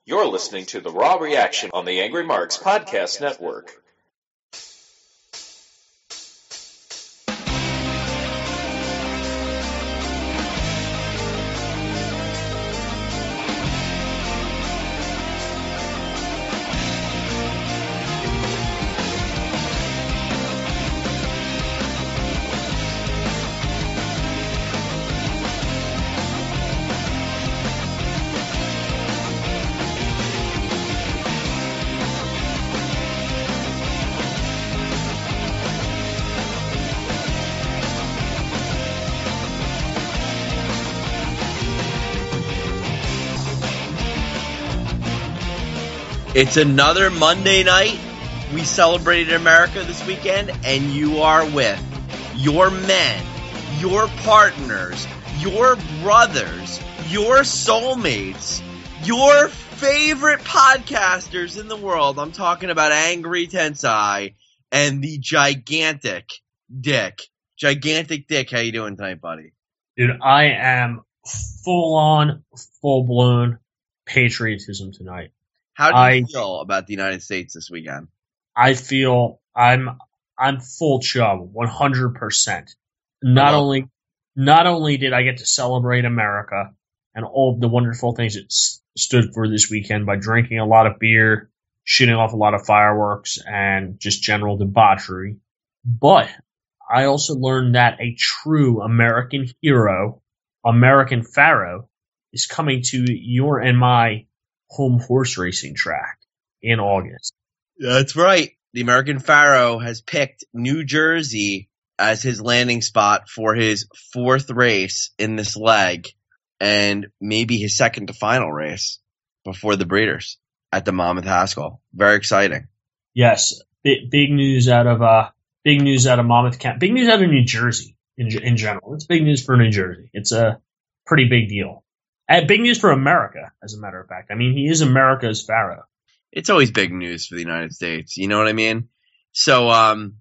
You're listening to The Raw Reaction on the Angry Marks Podcast Network. It's another Monday night. We celebrated America this weekend, and you are with your men, your partners, your brothers, your soulmates, your favorite podcasters in the world. I'm talking about Angry Tensai and the Gigantic Dick. Gigantic Dick, how you doing tonight, buddy? Dude, I am full-on, full-blown patriotism tonight. How do you feel about the United States this weekend? I feel I'm full chub, 100%. Not only did I get to celebrate America and all the wonderful things it stood for this weekend by drinking a lot of beer, shooting off a lot of fireworks, and just general debauchery, but I also learned that a true American hero, American Pharaoh, is coming to your and my home horse racing track in August. That's right. The American Pharaoh has picked New Jersey as his landing spot for his fourth race in this leg and maybe his second to final race before the Breeders at the Monmouth Haskell. Very exciting. Yes. Big news out of Monmouth County. Big news out of New Jersey in general. It's big news for New Jersey. It's a pretty big deal. Big news for America, as a matter of fact. I mean, he is America's Pharaoh. It's always big news for the United States. You know what I mean? So,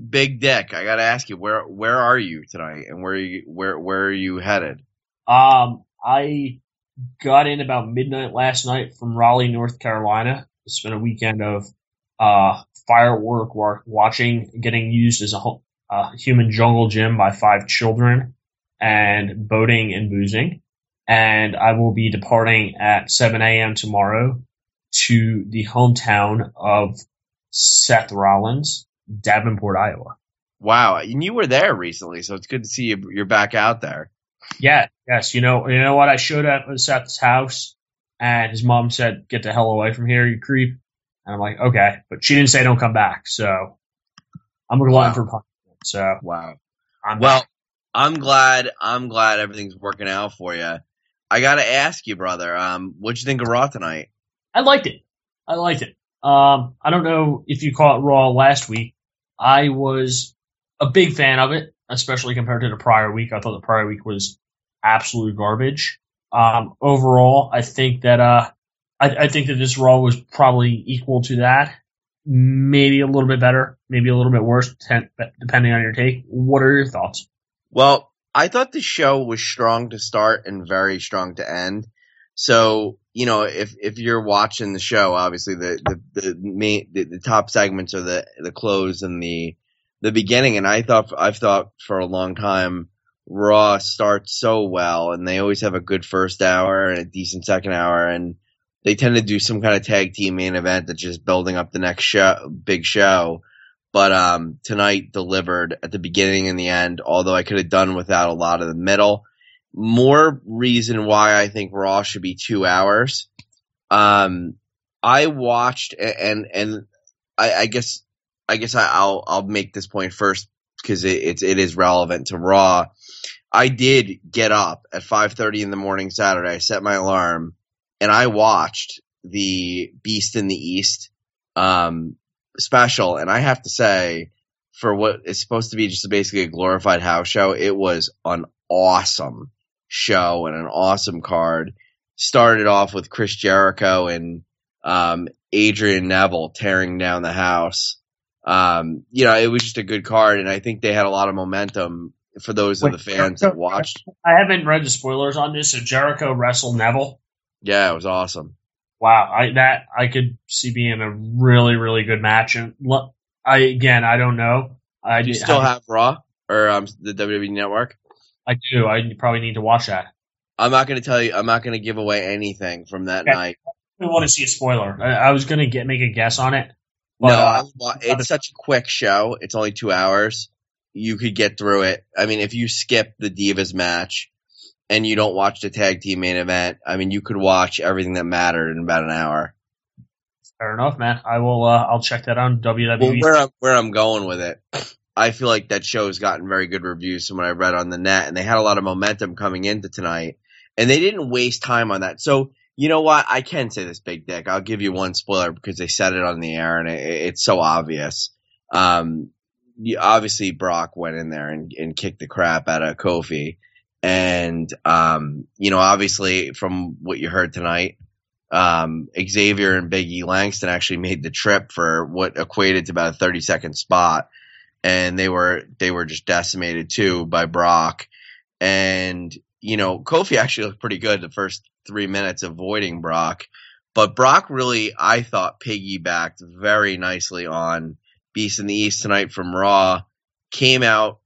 Big Dick, I got to ask you, where are you tonight, and where are you headed? I got in about midnight last night from Raleigh, North Carolina. It's been a weekend of firework watching, getting used as a human jungle gym by 5 children, and boating and boozing. And I will be departing at 7 a.m. tomorrow to the hometown of Seth Rollins, Davenport, Iowa. Wow, and you were there recently, so it's good to see you're back out there. Yeah, yes. You know what? I showed up at Seth's house, and his mom said, "Get the hell away from here, you creep." And I'm like, okay, but she didn't say don't come back. So I'm a glutton for punishment. So wow. Back. I'm glad everything's working out for you. I got to ask you, brother, what'd you think of Raw tonight? I liked it. I don't know if you caught Raw last week. I was a big fan of it, especially compared to the prior week. I thought the prior week was absolute garbage. Overall, I think that this Raw was probably equal to that. Maybe a little bit better, maybe a little bit worse, depending on your take. What are your thoughts? Well, I thought the show was strong to start and very strong to end. So, if you're watching the show, obviously the top segments are the close and the beginning. And I've thought for a long time Raw starts so well, and they always have a good first hour and a decent second hour, and they tend to do some kind of tag team main event that's just building up the next big show. But tonight delivered at the beginning and the end, although I could have done without a lot of the middle. More reason why I think Raw should be 2 hours. I watched, and I guess I'll make this point first because it is relevant to Raw. I did get up at 5:30 in the morning Saturday. I set my alarm, and I watched the Beast in the East special, and I have to say, for what is supposed to be just basically a glorified house show, it was an awesome show and an awesome card. Started off with Chris Jericho and Adrian Neville tearing down the house. It was just a good card, and I think they had a lot of momentum for those of the fans that watched. I haven't read the spoilers on this, so Jericho wrestled Neville. Yeah, it was awesome. Wow, I could see being a really, really good match. And I don't know. Do you still have Raw or the WWE Network? I do. I probably need to watch that. I'm not going to tell you. I'm not going to give away anything from that night. I want to see a spoiler. I was going to make a guess on it. But, no, it's such a quick show. It's only 2 hours. You could get through it. I mean, if you skip the Divas match and you don't watch the tag team main event, I mean, you could watch everything that mattered in about an hour. Fair enough, man. I will. I'll check that on WWE. Well, where I'm going with it, I feel like that show has gotten very good reviews from what I read on the net, and they had a lot of momentum coming into tonight, and they didn't waste time on that. So. You know what? I can say this, Big Dick. I'll give you one spoiler because they said it on the air, and it's so obvious. Obviously, Brock went in there and kicked the crap out of Kofi. And, obviously, from what you heard tonight, Xavier and Big E Langston actually made the trip for what equated to about a 30-second spot. And they were just decimated, too, by Brock. And, Kofi actually looked pretty good the first 3 minutes avoiding Brock, but Brock really, I thought, piggybacked very nicely on Beast in the East tonight from Raw. Came out,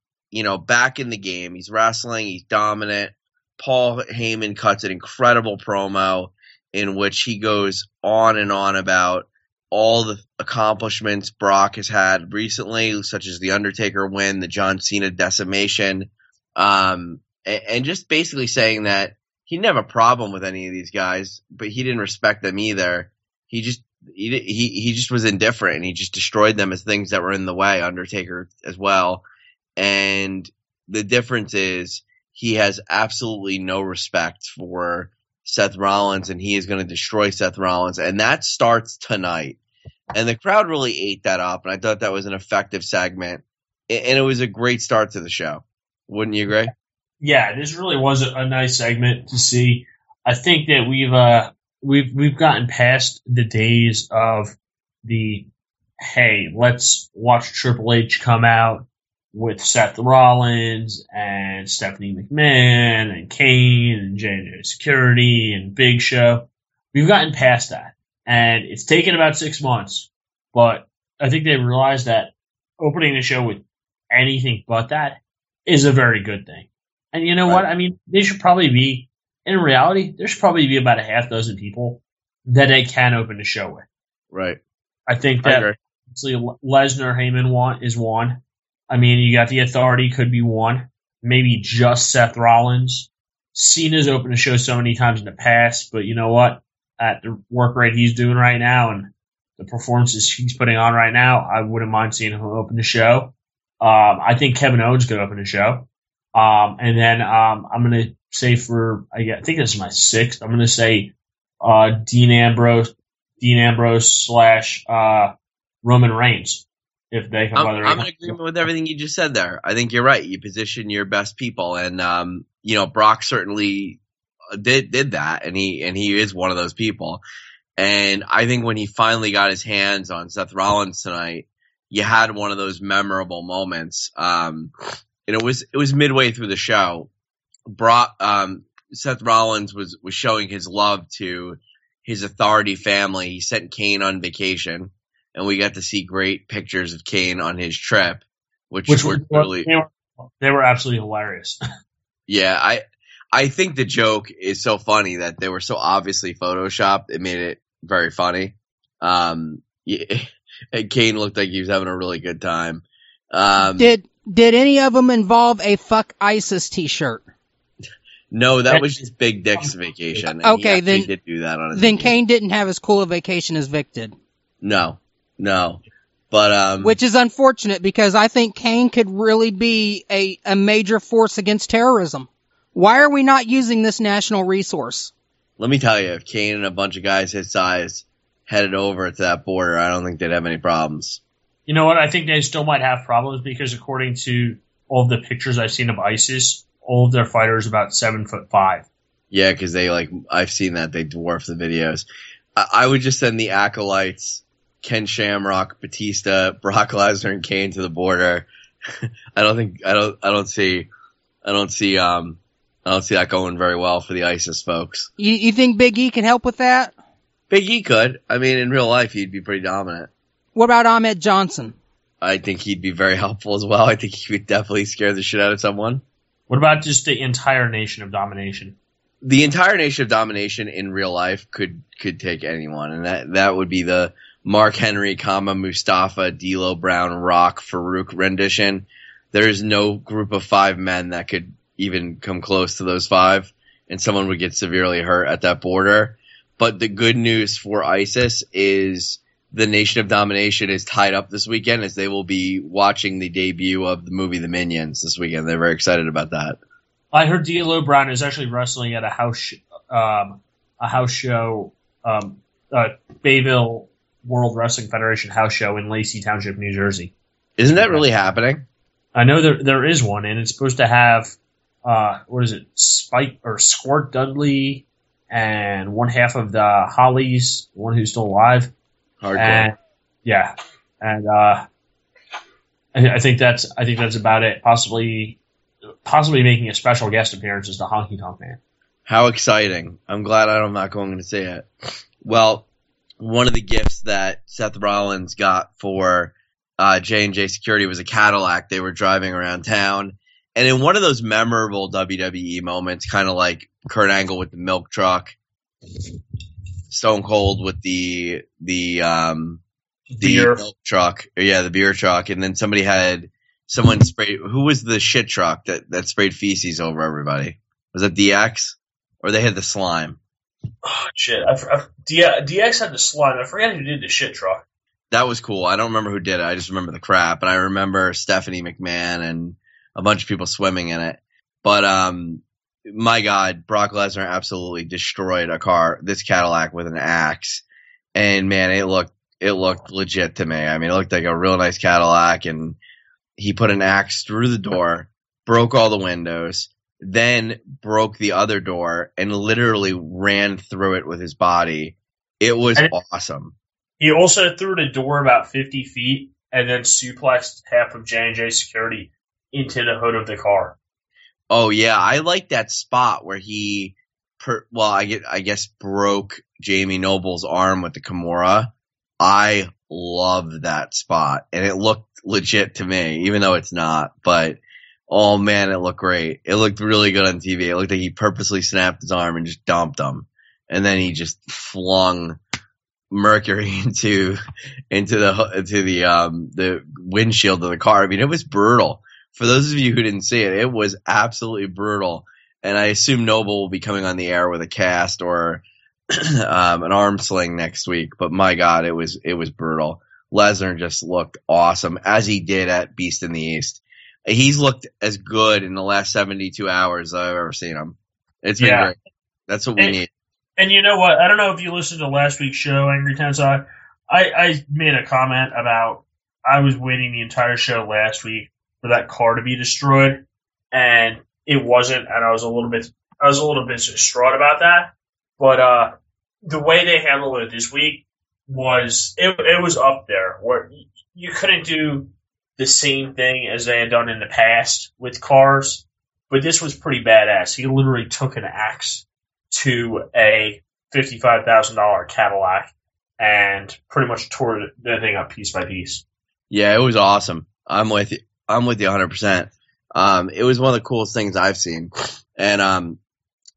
back in the game. He's wrestling. He's dominant. Paul Heyman cuts an incredible promo in which he goes on and on about all the accomplishments Brock has had recently, such as the Undertaker win, the John Cena decimation, and just basically saying that he didn't have a problem with any of these guys, but he didn't respect them either. He just was indifferent, and he just destroyed them as things that were in the way, Undertaker as well. And the difference is he has absolutely no respect for Seth Rollins, and he is going to destroy Seth Rollins, and that starts tonight. And the crowd really ate that up, and I thought that was an effective segment, and it was a great start to the show. Wouldn't you agree? Yeah, this really was a nice segment to see. I think that we've gotten past the days of the, hey, let's watch Triple H come out with Seth Rollins and Stephanie McMahon and Kane and J&J Security and Big Show. We've gotten past that, and it's taken about 6 months, but I think they realized that opening the show with anything but that is a very good thing. And you know what? I mean, they should probably be, in reality, there should probably be about a half dozen people that they can open the show with. Right. I think that obviously Lesnar, Heyman is one. I mean, you got the Authority could be one. Maybe just Seth Rollins. Cena's opened the show so many times in the past, but you know what? At the work rate he's doing right now and the performances he's putting on right now, I wouldn't mind seeing him open the show. I think Kevin Owens could open the show. And then I'm going to say I think this is my 6th. I'm going to say Dean Ambrose / Roman Reigns. If they can, I'm in agreement with everything you just said there. I think you're right. You position your best people, and Brock certainly did that, and he is one of those people. And I think when he finally got his hands on Seth Rollins tonight, you had one of those memorable moments. And it was midway through the show. Seth Rollins was showing his love to his Authority family. He sent Kane on vacation, and we got to see great pictures of Kane on his trip, which were totally they were absolutely hilarious. Yeah, I think the joke is so funny that they were so obviously photoshopped. It made it very funny. And Kane looked like he was having a really good time. Did any of them involve a "Fuck ISIS" T-shirt? No, that was just Big Dick's vacation. And okay, then he did do that on his then Kane didn't have as cool a vacation as Vic did. No, but which is unfortunate because I think Kane could really be a major force against terrorism. Why are we not using this national resource? Let me tell you, if Kane and a bunch of guys his size headed over to that border, I don't think they'd have any problems. You know what? I think they still might have problems because according to all of the pictures I've seen of ISIS, all of their fighters about 7'5". Yeah, because I've seen that they dwarf the videos. I would just send the acolytes, Ken Shamrock, Batista, Brock Lesnar, and Kane to the border. I don't see that going very well for the ISIS folks. You think Big E can help with that? Big E could. I mean, in real life, he'd be pretty dominant. What about Ahmed Johnson? I think he'd be very helpful as well. I think he would definitely scare the shit out of someone. What about just the entire Nation of Domination? The entire Nation of Domination in real life could take anyone, and that would be the Mark Henry, Mustafa, D'Lo Brown, Rock, Farouk rendition. There is no group of 5 men that could even come close to those 5, and someone would get severely hurt at that border. But the good news for ISIS is the Nation of Domination is tied up this weekend, as they will be watching the debut of the movie The Minions this weekend. They're very excited about that. I heard D'Lo Brown is actually wrestling at a house show, Bayville World Wrestling Federation house show in Lacey Township, New Jersey. Isn't that really happening? I know there is one, and it's supposed to have Spike or Squirt Dudley and one half of the Hollies, one who's still alive. Hardcore. And, yeah, and I think that's about it. Possibly making a special guest appearance as the Honky Tonk Man. How exciting. I'm glad I'm not going to say it. Well, one of the gifts that Seth Rollins got for J&J Security was a Cadillac. They were driving around town. And in one of those memorable WWE moments, kind of like Kurt Angle with the milk truck, Stone Cold with the Beer. milk truck, the beer truck, and then someone sprayed. Who was the shit truck that sprayed feces over everybody? Was it DX, or they had the slime? Oh shit! DX had the slime. I forget who did the shit truck. That was cool. I don't remember who did it. I just remember the crap, and I remember Stephanie McMahon and a bunch of people swimming in it. But my God, Brock Lesnar absolutely destroyed this Cadillac with an axe, and man, it looked legit to me. I mean, it looked like a real nice Cadillac, and he put an axe through the door, broke all the windows, then broke the other door, and literally ran through it with his body. It was awesome. He also threw the door about 50 feet and then suplexed half of J&J Security into the hood of the car. Oh, yeah. I like that spot where he, I guess, broke Jamie Noble's arm with the Kimura. I love that spot, and it looked legit to me, even though it's not. But, oh, man, it looked great. It looked really good on TV. It looked like he purposely snapped his arm and just dumped him. And then he just flung Mercury into the windshield of the car. I mean, it was brutal. For those of you who didn't see it was absolutely brutal. And I assume Noble will be coming on the air with a cast or an arm sling next week. But my God, it was brutal. Lesnar just looked awesome, as he did at Beast in the East. He's looked as good in the last 72 hours as I've ever seen him. It's been great. That's what we need. And you know what? I don't know if you listened to last week's show, Angry Town Side. I made a comment about I was waiting the entire show last week for that car to be destroyed, and it wasn't, and I was a little bit distraught about that. But the way they handled it this week was it was up there, where you couldn't do the same thing as they had done in the past with cars, but this was pretty badass. He literally took an axe to a $55,000 Cadillac and pretty much tore the thing up piece by piece. Yeah, it was awesome. I'm with you 100%. It was one of the coolest things I've seen. And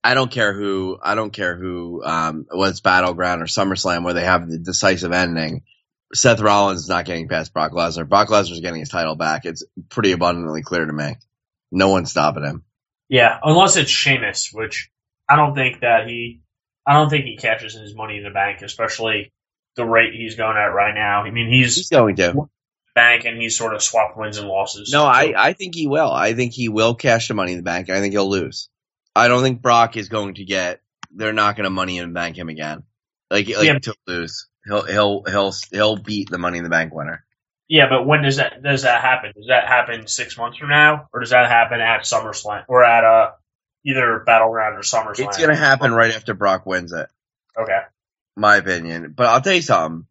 I don't care who whether it's Battleground or SummerSlam where they have the decisive ending. Seth Rollins is not getting past Brock Lesnar. Brock Lesnar's getting his title back. It's pretty abundantly clear to me. No one's stopping him. Yeah, unless it's Sheamus, which I don't think he catches his Money in the Bank, especially the rate he's going at right now. I mean, he's going to bank, and he's sort of swapped wins and losses. No, I think he will. I think he will cash the Money in the Bank. I think he'll lose. I don't think Brock is going to get. They're not going to Money in the Bank him again. To lose. He'll beat the Money in the Bank winner. Yeah, but when does that happen? Does that happen 6 months from now, or does that happen at SummerSlam or at either Battleground or SummerSlam? It's going to happen right after Brock wins it. Okay. My opinion. But I'll tell you something.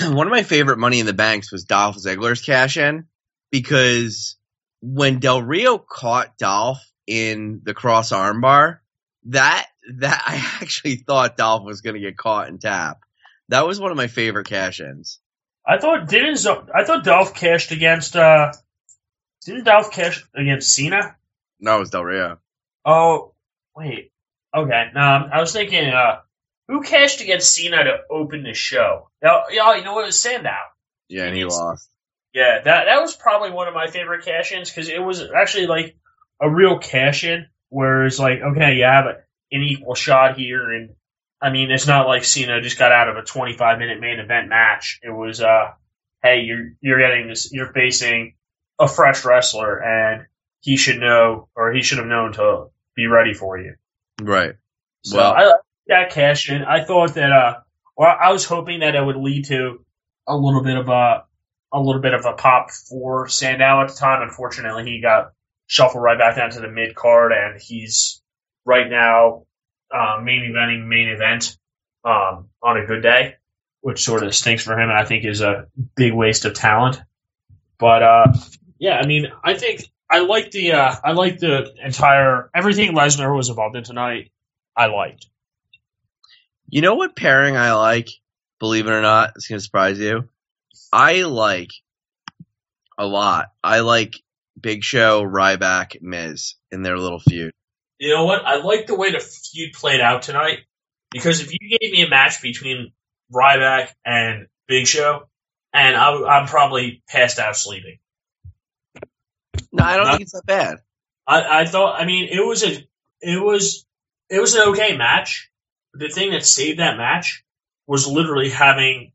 One of my favorite Money in the Banks was Dolph Ziggler's cash-in, because when Del Rio caught Dolph in the cross armbar, that that I actually thought Dolph was going to get caught and tap. That was one of my favorite cash-ins. I thought Dolph cashed against didn't Dolph cash against Cena? No, it was Del Rio. Oh, wait. Okay. No, I was thinking who cashed against Cena to open the show? Now, you know what? It was Sandow. Yeah, and he lost. Yeah, that was probably one of my favorite cash-ins because it was actually like a real cash-in where it's like, okay, you have an equal shot here, and I mean, it's not like Cena just got out of a 25-minute main event match. It was, hey, you're facing a fresh wrestler, and he should know, or he should have known to be ready for you. Right. So I like that cash-in. I thought that, or I was hoping that it would lead to a little bit of a pop for Sandow at the time. Unfortunately, he got shuffled right back down to the mid card, and he's right now main event on a good day, which sort of stinks for him, and I think is a big waste of talent. But yeah, I mean, I think I like the entire everything Lesnar was involved in tonight. I liked. You know what pairing I like? Believe it or not, it's going to surprise you. I like a lot. I like Big Show, Ryback, Miz in their little feud. You know what? I like the way the feud played out tonight because if you gave me a match between Ryback and Big Show, and I'm probably passed out sleeping. No, I don't think it's that bad. I thought. I mean, it was an okay match. But the thing that saved that match was literally having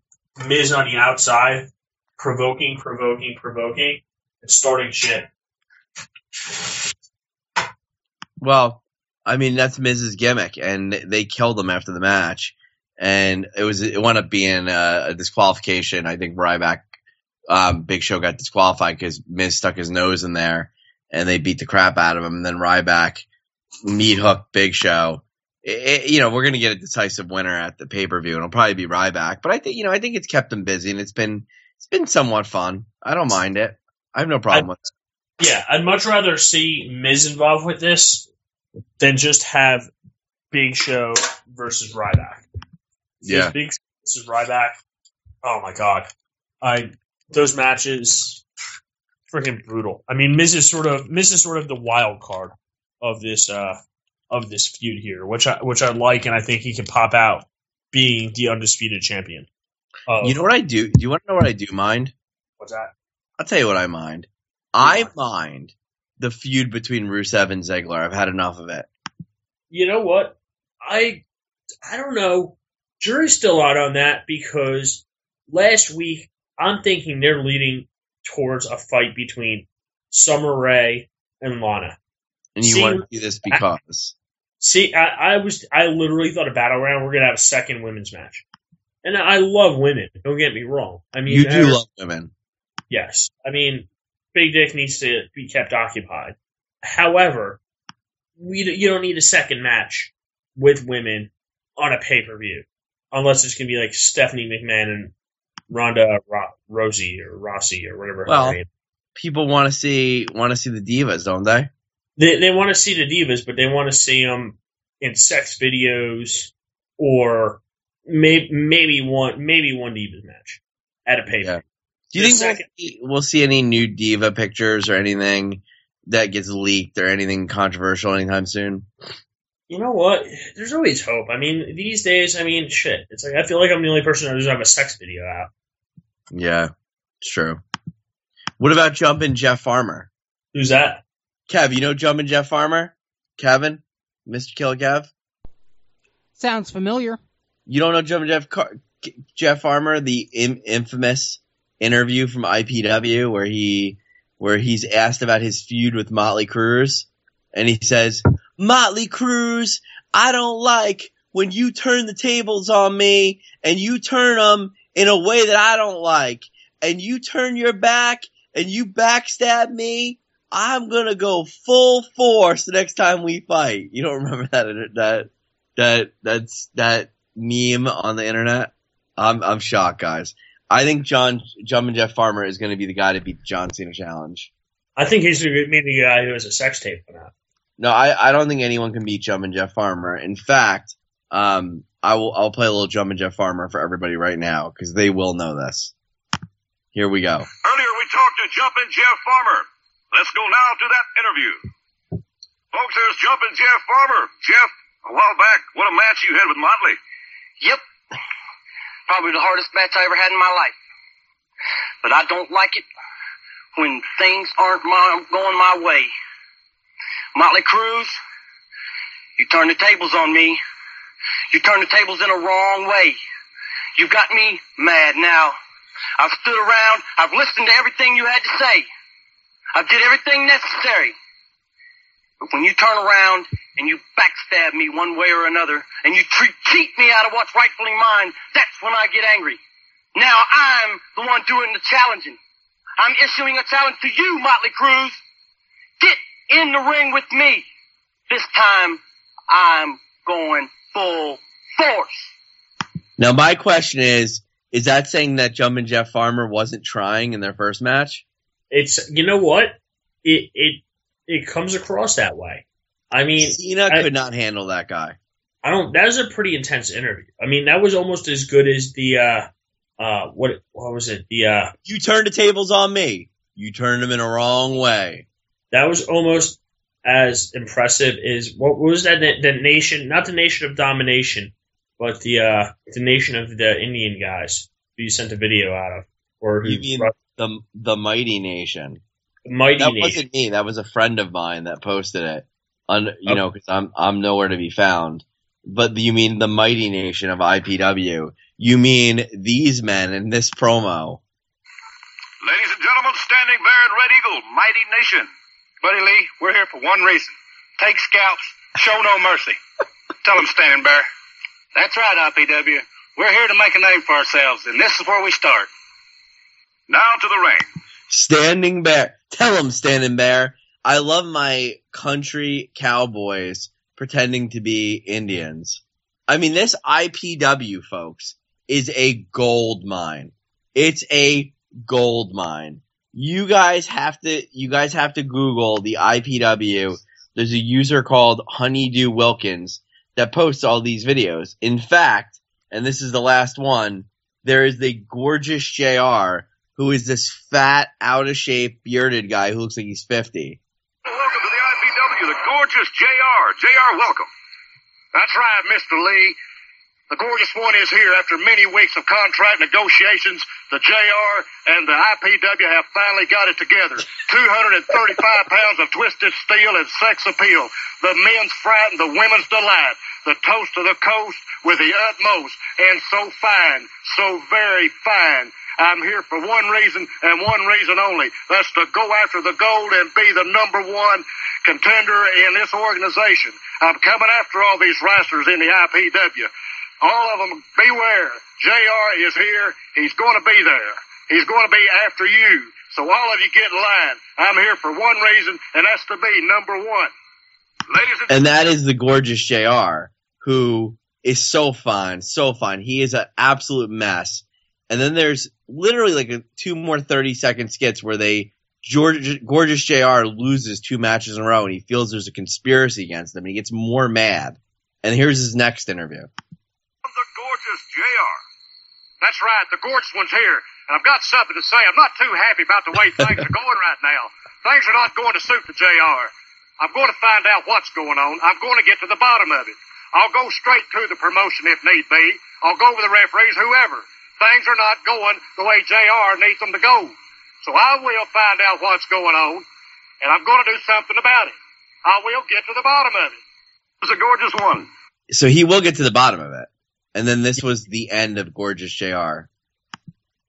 Miz on the outside, provoking, and starting shit. Well, I mean, that's Miz's gimmick, and they killed him after the match. And it wound up being a disqualification. I think Ryback, Big Show got disqualified because Miz stuck his nose in there, and they beat the crap out of him. And then Ryback meat hooked Big Show. We're going to get a decisive winner at the pay-per-view, and it'll probably be Ryback. But I think it's kept him busy, and it's been somewhat fun. I don't mind it. I have no problem with it. Yeah, I'd much rather see Miz involved with this than just have Big Show versus Ryback. Yeah, Big Show versus Ryback. Oh my god, those matches, freaking brutal. I mean, Miz is sort of the wild card of this feud here, which I like, and I think he can pop out being the undisputed champion. You know what I do? Do you want to know what I do mind? What's that? I'll tell you what I mind. I mind the feud between Rusev and Ziggler. I've had enough of it. You know what? I don't know. Jury's still out on that because last week I'm thinking they're leading towards a fight between Summer Rae and Lana. And you want to see this because? I literally thought a Battleground we're gonna have a second women's match, and I love women. Don't get me wrong. I mean, you do love women. Yes, I mean, Big Dick needs to be kept occupied. However, you don't need a second match with women on a pay-per-view unless it's gonna be like Stephanie McMahon and Ronda Rousey or Rossi or whatever. Well, people want to see the divas, don't they? They want to see the divas, but they want to see them in sex videos or maybe one divas match at a pay-per-view. Yeah. Do you think we'll see any new diva pictures or anything that gets leaked or anything controversial anytime soon? You know what? There's always hope. I mean, these days, shit. It's like I feel like I'm the only person who doesn't have a sex video out. Yeah, it's true. What about Jumpin' Jeff Farmer? Who's that? Kev, you know Jumpin' Jeff Farmer? Kevin? Mr. Killer Kev? Sounds familiar. You don't know Jumpin' Jeff Farmer, the infamous interview from IPW where he's asked about his feud with Motley Cruz, and he says, "Motley Cruz, I don't like when you turn the tables on me, and you turn them in a way that I don't like, and you turn your back, and you backstab me. I'm gonna go full force the next time we fight." You don't remember that meme on the internet? I'm shocked, guys. I think Jumpin' Jeff Farmer is going to be the guy to beat the John Cena challenge. I think he's going to be the guy who has a sex tape for that. No, I don't think anyone can beat Jumpin' Jeff Farmer. In fact, I'll play a little Jumpin' Jeff Farmer for everybody right now because they will know this. Here we go. Earlier we talked to Jumpin' Jeff Farmer. Let's go now to that interview. Folks, there's Jumpin' Jeff Farmer. Jeff, a while back, what a match you had with Motley. Yep. Probably the hardest match I ever had in my life. But I don't like it when things aren't going my way. Motley Cruz, you turn the tables on me. You turn the tables in a wrong way. You got me mad now. I've stood around. I've listened to everything you had to say. I did everything necessary. But when you turn around and you backstab me one way or another, and you cheat me out of what's rightfully mine, that's when I get angry. Now I'm the one doing the challenging. I'm issuing a challenge to you, Motley Cruz. Get in the ring with me. This time, I'm going full force. Now, my question is that saying that Jumpin' Jeff Farmer wasn't trying in their first match? It's, you know what? It comes across that way. I mean, Cena could not handle that guy. That was a pretty intense interview. I mean, that was almost as good as the, what was it? You turned the tables on me. You turned them in a wrong way. That was almost as impressive as, what was that? The nation, not the Nation of Domination, but the Nation of the Indian guys who you sent a video out of. Or who, you mean the Mighty Nation? Mighty that Nation. Wasn't me. That was a friend of mine that posted it. Because I'm nowhere to be found. But you mean the Mighty Nation of IPW? You mean these men in this promo? Ladies and gentlemen, Standing Bear and Red Eagle, Mighty Nation. Buddy Lee, we're here for one reason. Take scalps, show no mercy. Tell them, Standing Bear. That's right, IPW. We're here to make a name for ourselves, and this is where we start. Now to the ring. Standing Bear. Tell them, Standing Bear. I love my country cowboys pretending to be Indians. I mean, this IPW, folks, is a gold mine. It's a gold mine. You guys have to Google the IPW. There's a user called Honeydew Wilkins that posts all these videos. In fact, and this is the last one, there is the gorgeous JR, who is this fat, out-of-shape, bearded guy who looks like he's 50. Welcome to the IPW, the gorgeous JR. JR, welcome. That's right, Mr. Lee. The gorgeous one is here after many weeks of contract negotiations. The JR and the IPW have finally got it together. 235 pounds of twisted steel and sex appeal. The men's fright and the women's delight. The toast of the coast with the utmost. And so fine, so very fine. I'm here for one reason and one reason only. That's to go after the gold and be the number one contender in this organization. I'm coming after all these wrestlers in the IPW. All of them, beware. JR is here. He's going to be there. He's going to be after you. So all of you get in line. I'm here for one reason, and that's to be number one. Ladies and that is the gorgeous JR, who is so fun, so fun. He is an absolute mess. And then there's literally like two more 30-second skits where gorgeous JR loses 2 matches in a row, and he feels there's a conspiracy against him, and he gets more mad. And here's his next interview. The gorgeous JR. That's right, the gorgeous one's here. And I've got something to say. I'm not too happy about the way things are going right now. Things are not going to suit the JR. I'm going to find out what's going on. I'm going to get to the bottom of it. I'll go straight to the promotion if need be. I'll go with the referees, whoever. Things are not going the way JR needs them to go. So I will find out what's going on, and I'm going to do something about it. I will get to the bottom of it. It's a gorgeous one. So he will get to the bottom of it. And then this was the end of gorgeous JR.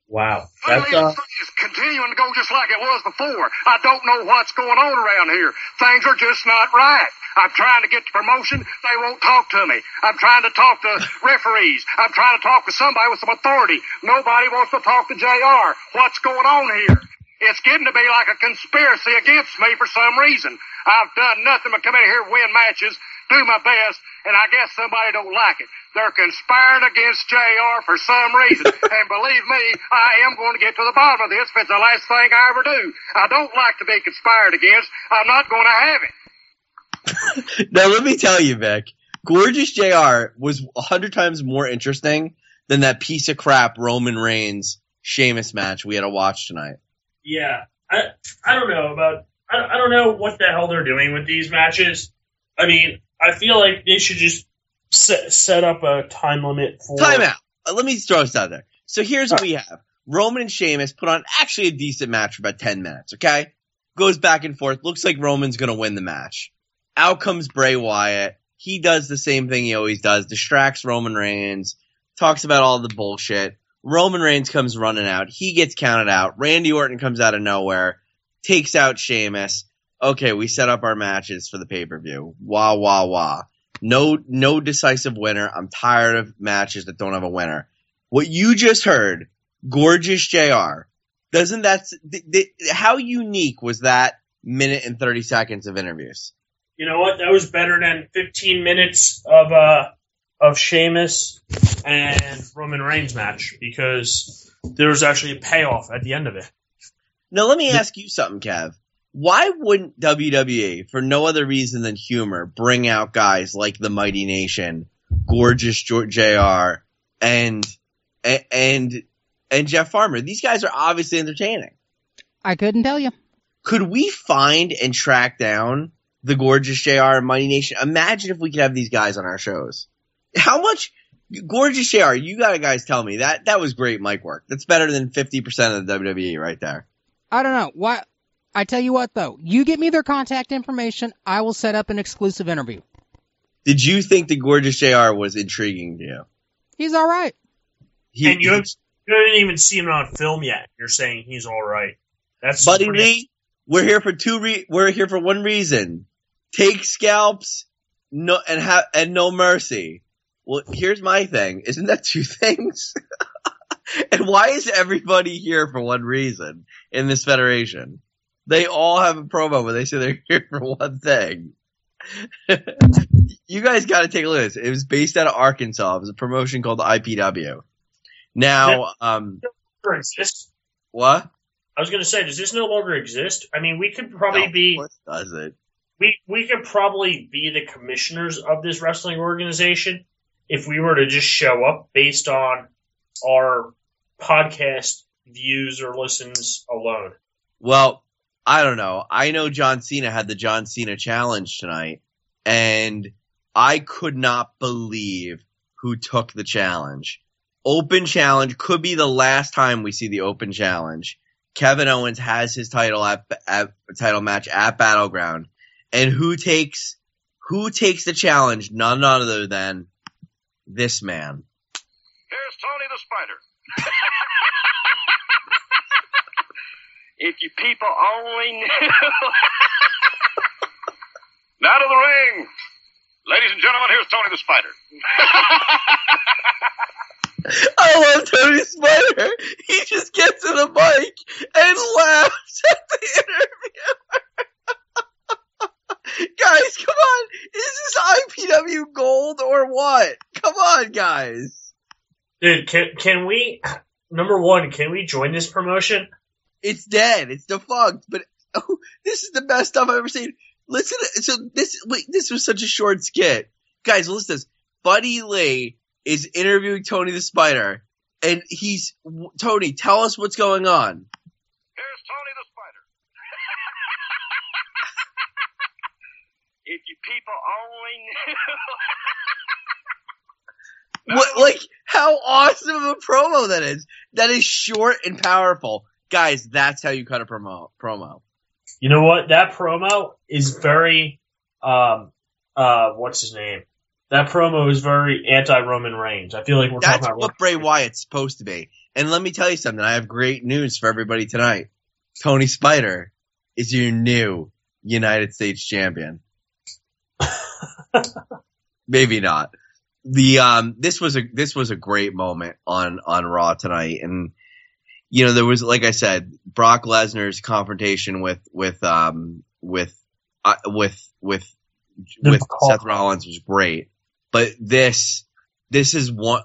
Wow. That's it's continuing to go just like it was before. I don't know what's going on around here. Things are just not right. I'm trying to get to promotion. They won't talk to me. I'm trying to talk to referees. I'm trying to talk to somebody with some authority. Nobody wants to talk to JR. What's going on here? It's getting to be like a conspiracy against me for some reason. I've done nothing but come in here, win matches, do my best, and I guess somebody don't like it. They're conspiring against JR for some reason. And believe me, I am going to get to the bottom of this if it's the last thing I ever do. I don't like to be conspired against. I'm not going to have it. Now, let me tell you, Vic, Gorgeous JR was 100 times more interesting than that piece of crap Roman Reigns Sheamus match we had to watch tonight. Yeah, I don't know about I don't know what the hell they're doing with these matches. I mean, I feel like they should just set up a time limit for Timeout. Let me throw this out there. So here's what we have. Roman and Sheamus put on actually a decent match for about 10 minutes, okay? Goes back and forth. Looks like Roman's going to win the match. Out comes Bray Wyatt. He does the same thing he always does. Distracts Roman Reigns. Talks about all the bullshit. Roman Reigns comes running out. He gets counted out. Randy Orton comes out of nowhere. Takes out Sheamus. Okay, we set up our matches for the pay-per-view. Wah, wah, wah. No decisive winner. I'm tired of matches that don't have a winner. What you just heard, Gorgeous JR, doesn't that how unique was that minute and 30 seconds of interviews? You know what? That was better than 15 minutes of Sheamus and Roman Reigns match because there was actually a payoff at the end of it. Now, let me ask you something, Kev. Why wouldn't WWE, for no other reason than humor, bring out guys like the Mighty Nation, Gorgeous JR, and Jeff Farmer? These guys are obviously entertaining. I couldn't tell you. Could we find and track down the Gorgeous JR and Mighty Nation? Imagine if we could have these guys on our shows. How much Gorgeous JR, you gotta guys tell me that was great mic work. That's better than 50% of the WWE right there. I don't know. Why? I tell you what, though. You get me their contact information, I will set up an exclusive interview. Did you think the Gorgeous JR was intriguing to you? He's all right. And you haven't even seen him on film yet. You're saying he's all right. That's Buddy Lee, we're here for we're here for one reason. Take scalps, and no mercy. Well, here's my thing. Isn't that two things? And why is everybody here for one reason in this federation? They all have a promo where they say they're here for one thing. You guys got to take a look at this. It was based out of Arkansas. It was a promotion called the IPW. Now, exist? What? I was going to say, does this no longer exist? I mean, we could probably be. What does it? We could probably be the commissioners of this wrestling organization if we were to just show up based on our podcast views or listens alone. Well, I don't know. I know John Cena had the John Cena Challenge tonight, and I could not believe who took the challenge. Open Challenge could be the last time we see the Open Challenge. Kevin Owens has his title title match at Battleground, and who takes the challenge? None other than this man. Here's Tony the Spider. If you people only knew. Now to the ring. Ladies and gentlemen, here's Tony the Spider. I love Tony Spider. He just gets in the mic and laughs at the interview. Guys, come on. Is this IPW gold or what? Come on, guys. Dude, can we, number one, can we join this promotion? It's dead. It's defunct. But this is the best stuff I've ever seen. Listen, so this was such a short skit. Guys, listen to this. Buddy Lee is interviewing Tony the Spider, and Tony, tell us what's going on. Here's Tony the Spider. If you people only knew. What, like, how awesome of a promo that is. That is short and powerful. Guys, that's how you cut a promo. You know what? That promo is very, what's his name? That promo is very anti-Roman Reigns. I feel like we're talking about what Bray Wyatt's supposed to be. And let me tell you something. I have great news for everybody tonight. Tony Spider is your new United States champion. Maybe not. This was a great moment on Raw tonight, and you know there was, like I said, Brock Lesnar's confrontation with Seth Rollins was great, but this is one.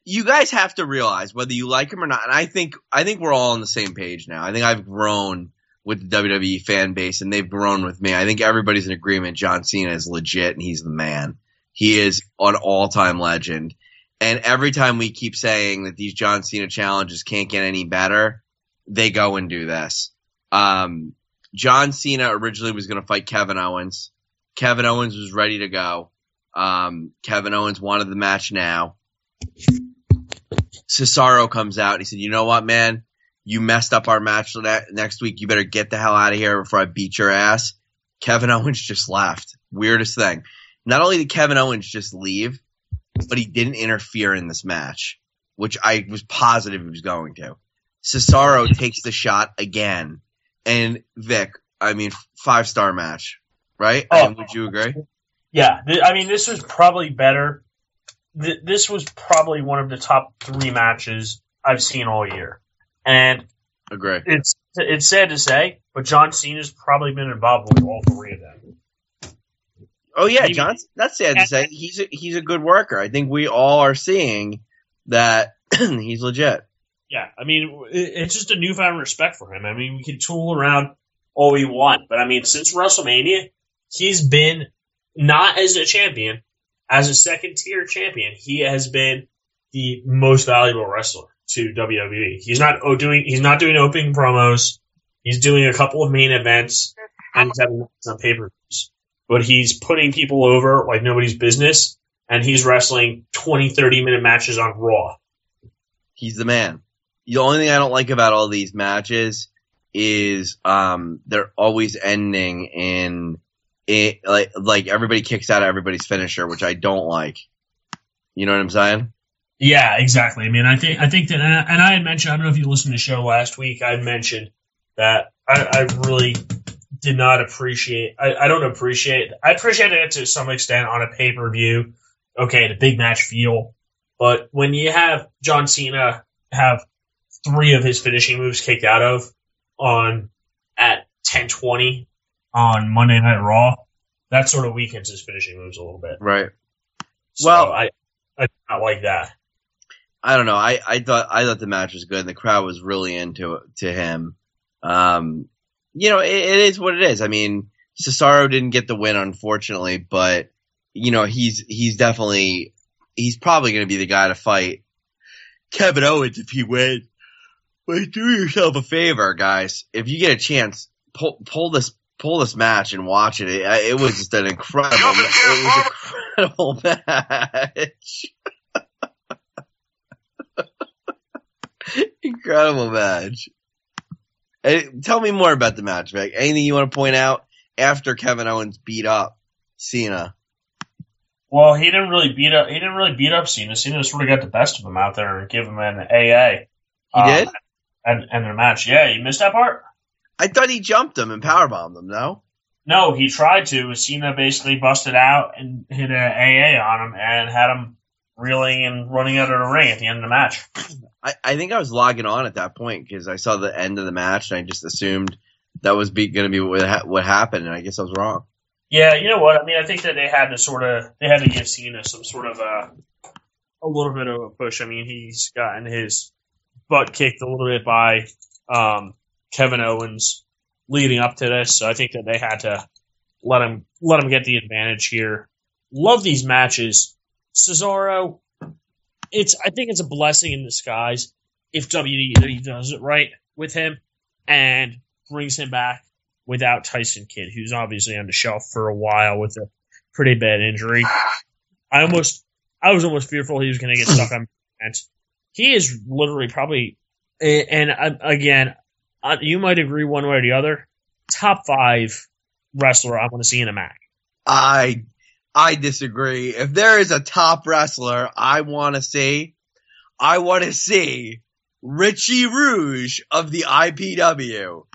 You guys have to realize whether you like him or not, and I think we're all on the same page now. I think I've grown with the WWE fan base, and they've grown with me. I think everybody's in agreement. John Cena is legit, and he's the man. He is an all-time legend. And every time we keep saying that these John Cena challenges can't get any better, they go and do this. John Cena originally was going to fight Kevin Owens. Kevin Owens was ready to go. Kevin Owens wanted the match now. Cesaro comes out and he said, you know what, man? You messed up our match next week. You better get the hell out of here before I beat your ass. Kevin Owens just left. Weirdest thing. Not only did Kevin Owens just leave, but he didn't interfere in this match, which I was positive he was going to. Cesaro takes the shot again. And Vic, 5-star match, right? Would you agree? Yeah. This was probably better. This was probably one of the top 3 matches I've seen all year. And agree. It's sad to say, but John Cena's probably been involved with all 3 of them. Oh yeah, John. That's sad to say. He's a good worker. I think we all are seeing that he's legit. Yeah, it's just a newfound respect for him. We can tool around all we want, but since WrestleMania, he's been not as a champion, as a second-tier champion. He has been the most valuable wrestler to WWE. He's not doing opening promos. He's doing a couple of main events and he's having some pay-per-views. But he's putting people over like nobody's business, and he's wrestling 20, 30-minute matches on Raw. He's the man. The only thing I don't like about all these matches is they're always ending in like everybody kicks out of everybody's finisher, which I don't like. You know what I'm saying? Yeah, exactly. I think that, and I had mentioned, I don't know if you listened to the show last week, I mentioned that I really did not appreciate, I appreciated it to some extent on a pay-per-view. Okay, the big match feel. But when you have John Cena have 3 of his finishing moves kicked out of at 10:20 on Monday Night Raw, that sort of weakens his finishing moves a little bit. Right. So well, I did not like that. I don't know. I thought the match was good, and the crowd was really into him. It is what it is. Cesaro didn't get the win, unfortunately, but he's probably going to be the guy to fight Kevin Owens if he wins. But do yourself a favor, guys. If you get a chance, pull this match and watch it. It was just an incredible match. Incredible match. Hey, tell me more about the match, Vic. Anything you want to point out after Kevin Owens beat up Cena? Well, he didn't really beat up Cena. Cena sort of got the best of him out there and gave him an AA. He did? And their match. Yeah, you missed that part? I thought he jumped him and powerbombed him, no? No, he tried to. Cena basically busted out and hit an AA on him and had him reeling and running out of the ring at the end of the match. I think I was logging on at that point because I saw the end of the match and I just assumed that was going to be what happened, and I guess I was wrong. Yeah, you know what? I think that they had to give Cena some sort of a little bit of a push. He's gotten his butt kicked a little bit by Kevin Owens leading up to this, so I think that they had to let him get the advantage here. Love these matches. Cesaro, I think it's a blessing in disguise if WWE does it right with him and brings him back without Tyson Kidd, who's obviously on the shelf for a while with a pretty bad injury. I was almost fearful he was going to get stuck on defense. He is literally probably, and again, you might agree one way or the other, top 5 wrestler I want to see in a match. I disagree. If there is a top wrestler I want to see Richie Rouge of the IPW.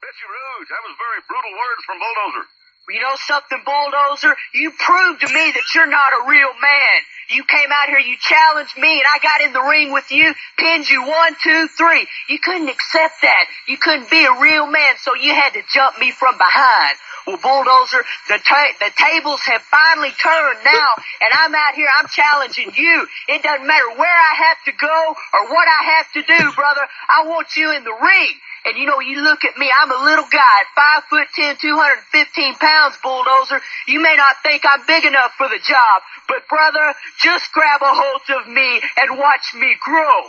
Richie Rouge, that was very brutal words from Bulldozer. You know something, Bulldozer? You proved to me that you're not a real man. You came out here, you challenged me, and I got in the ring with you, pinned you 1, 2, 3. You couldn't accept that. You couldn't be a real man, so you had to jump me from behind. Well, Bulldozer, the tables have finally turned now, and I'm out here, I'm challenging you. It doesn't matter where I have to go or what I have to do, brother. I want you in the ring. And you look at me, I'm a little guy at 5'10", 215 pounds, bulldozer. You may not think I'm big enough for the job, but brother, just grab a hold of me and watch me grow.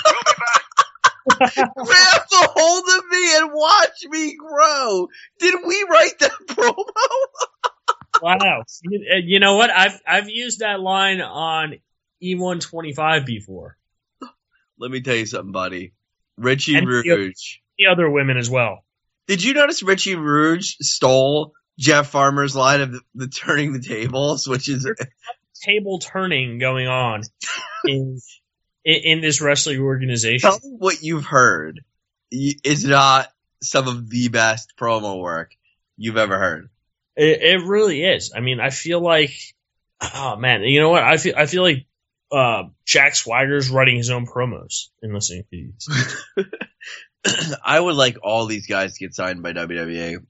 We'll be back. Grab a hold of me and watch me grow. Did we write that promo? Wow. You know what? I've used that line on E125 before. Let me tell you something, buddy. Richie Rouge. The other women as well. Did you notice Richie Rouge stole Jeff Farmer's line of the turning the tables, which is table turning going on in this wrestling organization? Tell me what you've heard is not some of the best promo work you've ever heard. It really is. I mean, I feel like, oh man, you know what? I feel like Jack Swagger's writing his own promos and listening to these. I would like all these guys to get signed by WWE,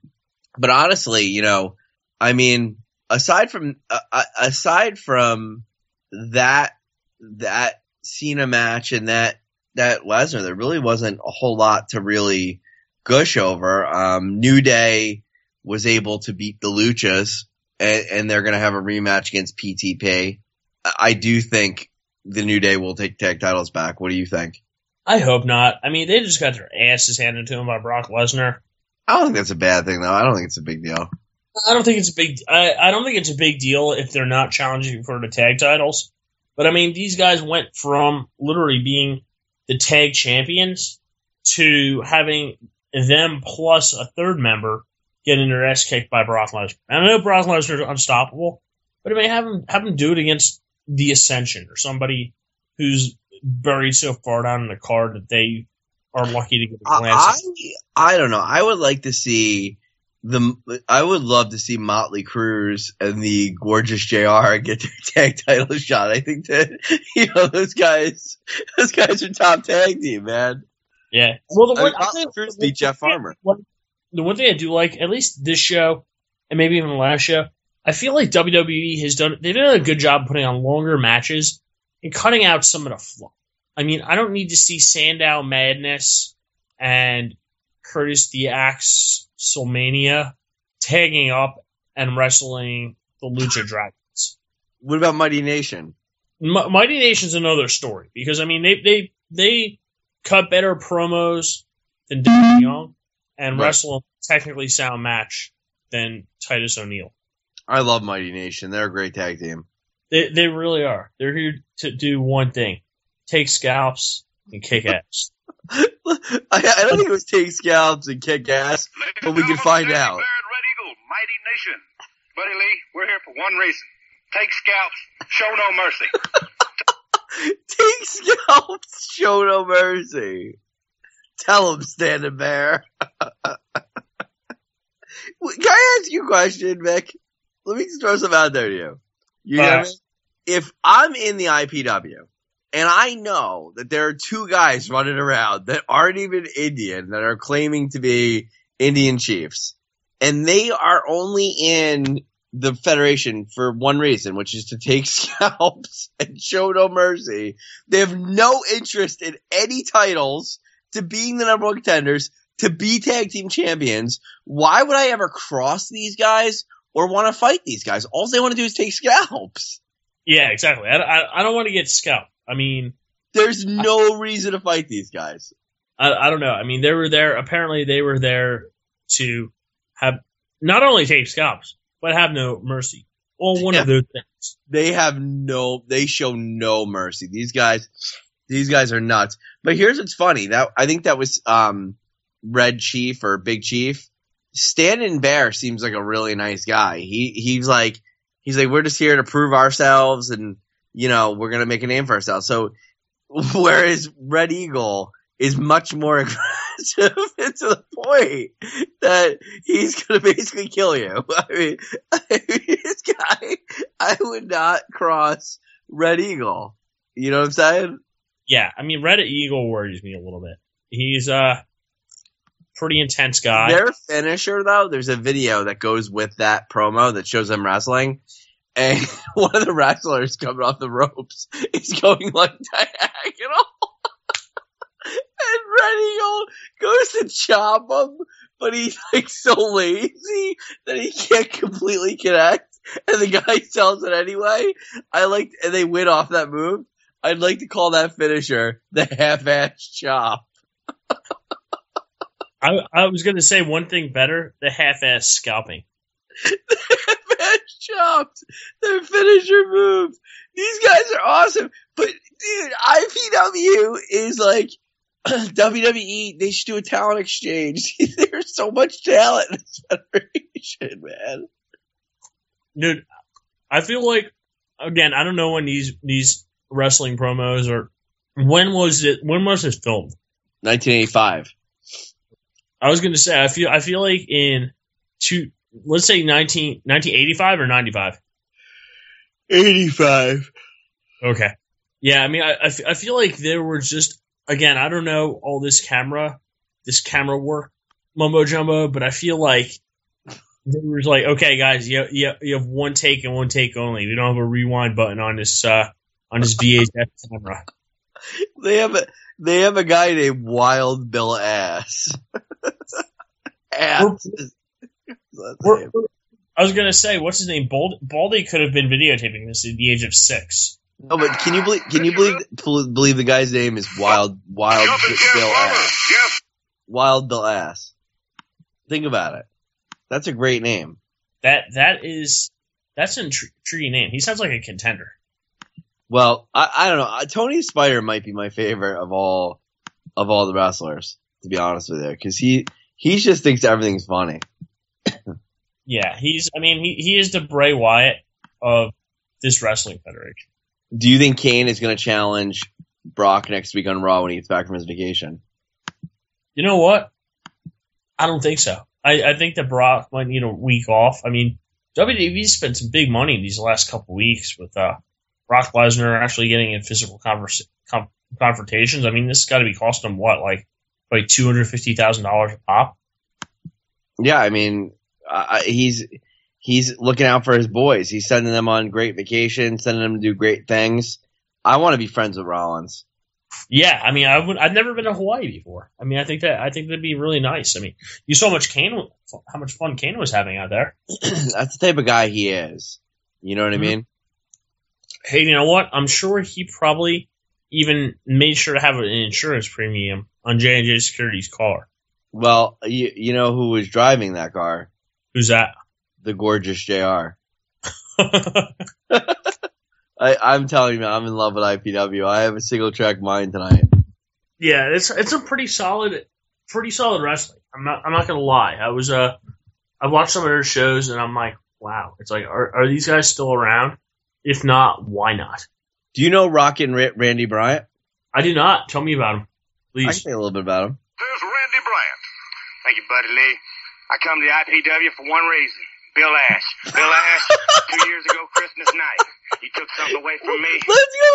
but honestly, I mean, aside from that Cena match and that Lesnar, there really wasn't a whole lot to really gush over. New Day was able to beat the Luchas, and they're going to have a rematch against PTP. I do think the New Day will take tag titles back. What do you think? I hope not. I mean, they just got their asses handed to them by Brock Lesnar. I don't think that's a bad thing, though. I don't think it's a big deal. I don't think it's a big deal if they're not challenging for the tag titles. But I mean, these guys went from literally being the tag champions to having them plus a third member getting their ass kicked by Brock Lesnar. And I know Brock Lesnar is unstoppable, but I mean, have him do it against the Ascension or somebody who's buried so far down in the card that they are lucky to get a glance. I don't know. I would like to see I would love to see Motley Cruz and the Gorgeous JR get their tag title shot. I think that those guys are top tag team, man. Yeah. Well, Motley Cruz beat Jeff Farmer. The one thing I do like, at least this show and maybe even the last show, I feel like WWE they've done a good job putting on longer matches and cutting out some of the fluff. I mean, I don't need to see Sandow Madness and Curtis the Axe Solmania tagging up and wrestling the Lucha Dragons. What about Mighty Nation? Mighty Nation's another story because I mean they cut better promos than Darren Young and wrestle a technically sound match than Titus O'Neil. I love Mighty Nation. They're a great tag team. They really are. They're here to do one thing: take scalps and kick ass. I don't think it was take scalps and kick ass, but we can find out. Red Eagle, Mighty Nation. Buddy Lee, we're here for one reason. Take scalps, show no mercy. Take scalps, show no mercy. Tell him, Standing Bear. Can I ask you a question, Mick? Let me throw some out there to you. You know what I mean? If I'm in the IPW, and I know that there are two guys running around that aren't even Indian, that are claiming to be Indian chiefs, and they are only in the Federation for one reason, which is to take scalps and show no mercy. They have no interest in any titles, to being the number one contenders, to be tag team champions. Why would I ever cross these guys or want to fight these guys? All they want to do is take scalps. Yeah, exactly. I don't want to get scalped. I mean, there's no reason to fight these guys. I don't know. I mean, they were there. Apparently, they were there to have not only take scalps, but have no mercy. Well, one of those things. They show no mercy. These guys are nuts. But here's what's funny. I think that was Red Chief or Big Chief. Standing Bear seems like a really nice guy. He's like, we're just here to prove ourselves, and we're gonna make a name for ourselves. So, whereas Red Eagle is much more aggressive, and to the point that he's gonna basically kill you. I mean, this guy, I would not cross Red Eagle. You know what I'm saying? Yeah, I mean, Red Eagle worries me a little bit. He's a pretty intense guy. Their finisher, though, there's a video that goes with that promo that shows them wrestling. And one of the wrestlers coming off the ropes is going like diagonal. And Red Eagle goes to chop him, but he's like so lazy that he can't completely connect, and the guy sells it anyway. And they win off that move. I'd like to call that finisher the half-ass chop. I was going to say one thing better, the half-ass scalping. The half-ass chopped. Their finisher move. These guys are awesome. But, dude, IPW is like WWE. They should do a talent exchange. There's so much talent in this federation, man. Dude, I feel like, again, I don't know when these wrestling promos or when was this filmed? 1985. I was going to say, I feel like let's say 1985 or 95? 85. Okay. Yeah, I mean, I feel like there were just, again, I don't know all this camera work, mumbo jumbo, but I feel like there was like, okay, guys, you have one take and one take only. We don't have a rewind button on this VHS camera. They have a guy named Wild Bill Ass. Ass. I was gonna say, what's his name? Baldy could have been videotaping this at the age of 6. No, but can you believe the guy's name is Wild Bill Ass? Wild Bill Ass. Think about it. That's a great name. That's an intriguing name. He sounds like a contender. Well, I don't know. Tony Spider might be my favorite of all the wrestlers, to be honest with you, because he just thinks everything's funny. Yeah, he is the Bray Wyatt of this wrestling federation. Do you think Kane is going to challenge Brock next week on Raw when he gets back from his vacation? You know what? I don't think so. I think that Brock might need a week off. I mean, WWE spent some big money these last couple weeks with Brock Lesnar actually getting in physical confrontations. I mean, this has got to be costing him what, like $250,000 a pop? Yeah, I mean, he's looking out for his boys. He's sending them on great vacations, sending them to do great things. I want to be friends with Rollins. Yeah, I mean, I've never been to Hawaii before. I mean, I think that'd be really nice. I mean, you saw how much fun Kane was having out there. That's the type of guy he is. You know what I mean? Hey, you know what? I'm sure he probably even made sure to have an insurance premium on J&J Security's car. Well, you know who was driving that car? Who's that? The gorgeous JR. I'm telling you, I'm in love with IPW. I have a single track mind tonight. Yeah, it's a pretty solid wrestling. I'm not gonna lie. I watched some of their shows and I'm like, wow. It's like, are these guys still around? If not, why not? Do you know Rockin' Randy Bryant? I do not. Tell me about him, please. I can say a little bit about him. There's Randy Bryant. Thank you, Buddy Lee. I come to the IPW for one reason. Bill Ash. Bill Ash, 2 years ago, Christmas night. You took something away from me. Let's go.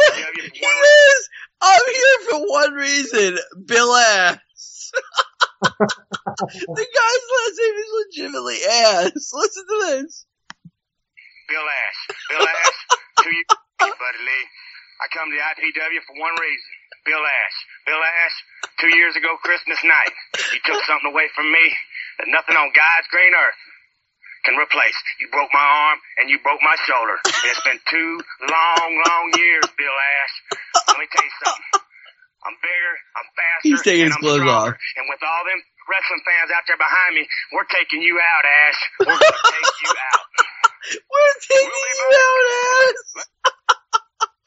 He is. I'm here for one reason. Bill Ass. The guy's last name is legitimately Ass. Listen to this. Bill Ash. Bill Ash, 2 years ago, Buddy Lee. I come to the IPW for one reason. Bill Ash. Bill Ash, 2 years ago, Christmas night. You took something away from me that nothing on God's green earth can replace. You broke my arm and you broke my shoulder. It's been 2 long years, Bill Ash. Let me tell you something. I'm bigger, I'm faster, He's taking and his I'm clothes stronger. off. And with all them wrestling fans out there behind me, we're taking you out, Ash. We're going to take you out. We're taking you out, Ash.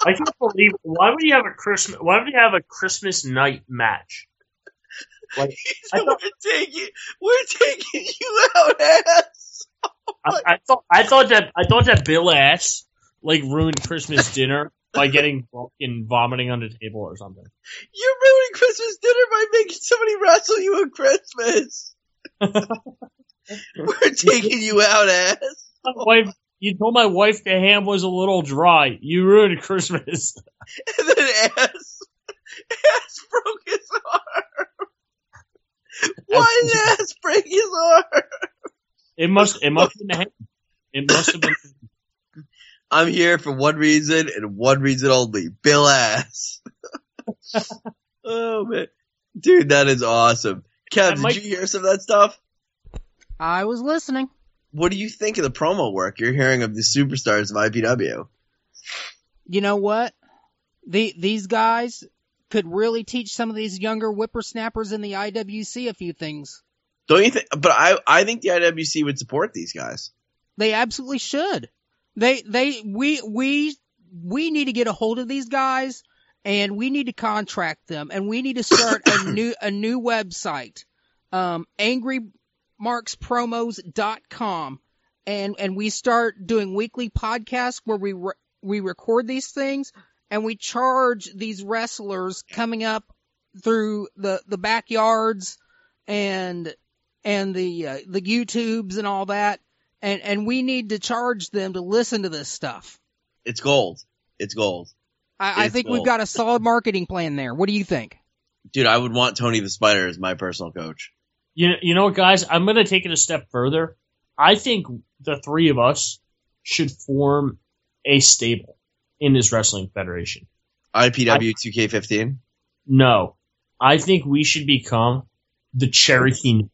I can't believe. Why would you have a Christmas night match? Like, we're taking you out, Ass. I thought that Bill Ass like ruined Christmas dinner by getting drunk and vomiting on the table or something. You're ruining Christmas dinner by making somebody wrestle you at Christmas. We're taking you out, Ass. You told my wife the ham was a little dry. You ruined Christmas. And then Ass broke his arm. Why did Ass break his arm? It must have been the ham. It must have been. I'm here for one reason and one reason only. Bill Ass. Oh man. Dude, that is awesome. Kev, Mike- did you hear some of that stuff? I was listening. What do you think of the promo work you're hearing of the superstars of IPW? You know what? These guys could really teach some of these younger whippersnappers in the IWC a few things. Don't you think? But I think the IWC would support these guys. They absolutely should. We need to get a hold of these guys, and we need to contract them, and we need to start a new website, AngryMarksPromos.com, and we start doing weekly podcasts where we record these things, and we charge these wrestlers coming up through the backyards and the YouTubes and all that, and we need to charge them to listen to this stuff. It's gold. It's gold. I think we've got a solid marketing plan there. What do you think? Dude, I would want Tony the Spider as my personal coach. You know what, guys? I'm going to take it a step further. I think the three of us should form a stable in this wrestling federation. IPW 2K15? No. I think we should become the Cherokee.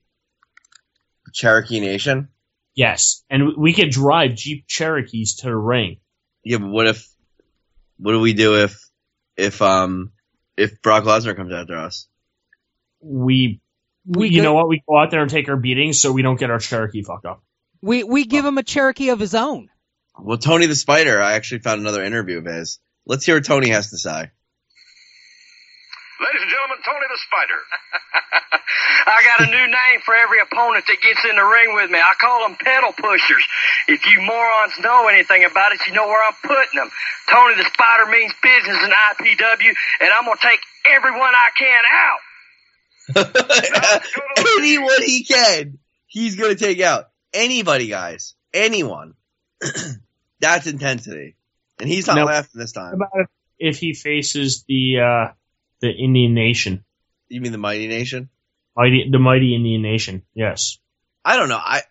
Cherokee Nation? Yes. And we could drive Jeep Cherokees to the ring. Yeah, but what do we do if Brock Lesnar comes after us? You know what? We go out there and take our beatings so we don't get our Cherokee fucked up. We give him a Cherokee of his own. Well, Tony the Spider, I actually found another interview of his. Let's hear what Tony has to say. Ladies and gentlemen, Tony the Spider. I got a new name for every opponent that gets in the ring with me. I call them pedal pushers. If you morons know anything about it, you know where I'm putting them. Tony the Spider means business in IPW, and I'm going to take everyone I can out. Anyone he can, he's going to take out. Anybody, guys. Anyone. That's intensity. And he's not laughing this time. What about if he faces the Indian Nation? You mean the Mighty Nation? The Mighty Indian Nation, yes. I don't know. I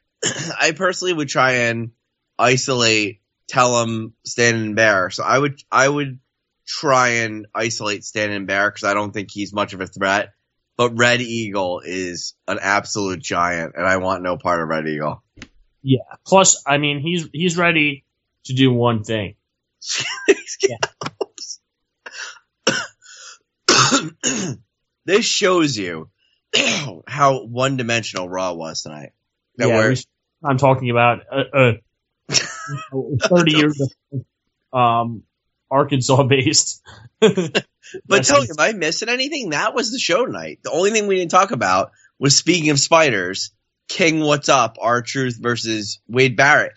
personally would try and isolate, tell him Stand and Bear. So I would try and isolate Stand and Bear because I don't think he's much of a threat. But Red Eagle is an absolute giant, and I want no part of Red Eagle. Yeah. Plus, I mean, he's ready to do one thing. This shows you how one-dimensional Raw was tonight. I'm talking about 30 years of Arkansas-based. But tell me, am I missing anything? That was the show tonight. The only thing we didn't talk about was, speaking of spiders, King What's Up, R-Truth versus Wade Barrett.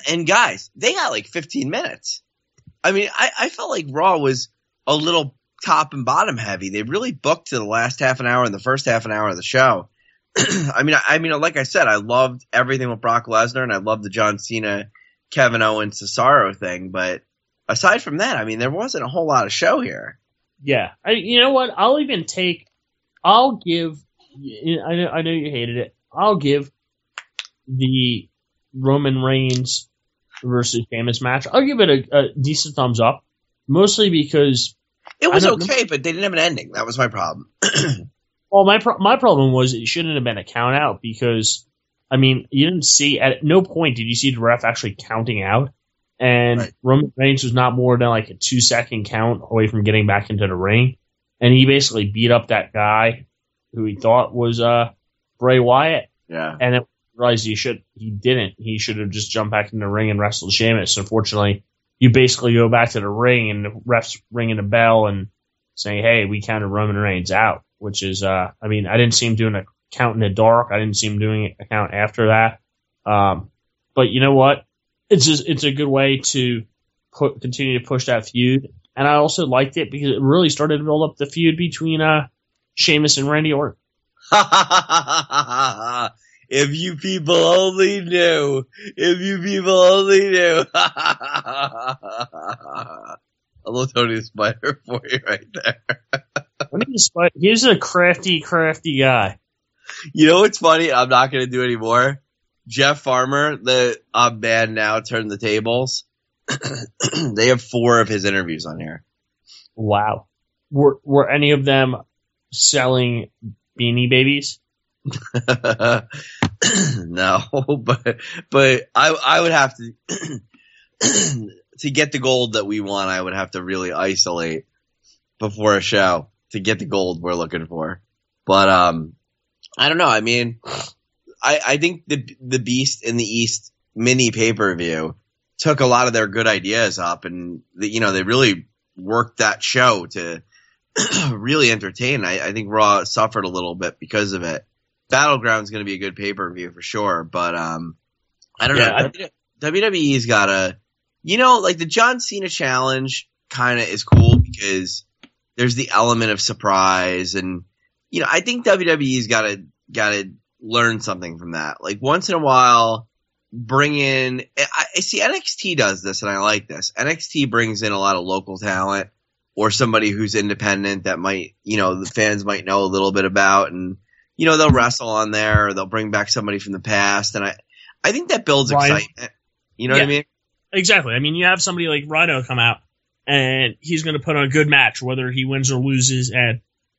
And guys, they got like 15 minutes. I mean, I felt like Raw was a little top and bottom heavy. They really booked to the last half an hour and the first half an hour of the show. I mean, like I said, I loved everything with Brock Lesnar, and I loved the John Cena, Kevin Owens, Cesaro thing. But aside from that, I mean, there wasn't a whole lot of show here. Yeah. You know what? I know you hated it. I'll give the Roman Reigns versus Sheamus match, I'll give it a decent thumbs up. Mostly because it was okay, but they didn't have an ending. That was my problem. Well, my problem was it shouldn't have been a count out because, I mean, you didn't see, at no point did you see the ref actually counting out. And right. Roman Reigns was not more than like a 2-second count away from getting back into the ring. And he basically beat up that guy who he thought was Bray Wyatt. Yeah. And then realized he didn't. He should have just jumped back in the ring and wrestled Sheamus. Unfortunately, you basically go back to the ring and the ref's ringing the bell and saying, hey, we counted Roman Reigns out, which is, I didn't see him doing a count in the dark. I didn't see him doing a count after that. But you know what? It's a good way to continue to push that feud. And I also liked it because it really started to build up the feud between Sheamus and Randy Orton. If you people only knew. If you people only knew. A little Tony the Spider for you right there. He's a crafty guy. You know what's funny? I'm not going to do any more. Jeff Farmer, the band now, turned the tables. They have 4 of his interviews on here. Wow. Were any of them selling Beanie Babies? No, but I would have to to get the gold that we want. I would have to really isolate before a show to get the gold we're looking for. But I don't know. I mean, I think the Beast in the East mini pay-per-view took a lot of their good ideas up, and they really worked that show to really entertain. I think Raw suffered a little bit because of it. Battleground's going to be a good pay-per-view for sure, but I don't know. WWE's got a, like the John Cena challenge kind of is cool because there's the element of surprise, and I think WWE's got to learn something from that. Like once in a while, bring in. I see NXT does this, and I like this. NXT brings in a lot of local talent or somebody who's independent that might, the fans might know a little bit about, and they'll wrestle on there, or they'll bring back somebody from the past, and I think that builds excitement. You know what I mean? Exactly. I mean, you have somebody like Rhino come out, and he's going to put on a good match, whether he wins or loses,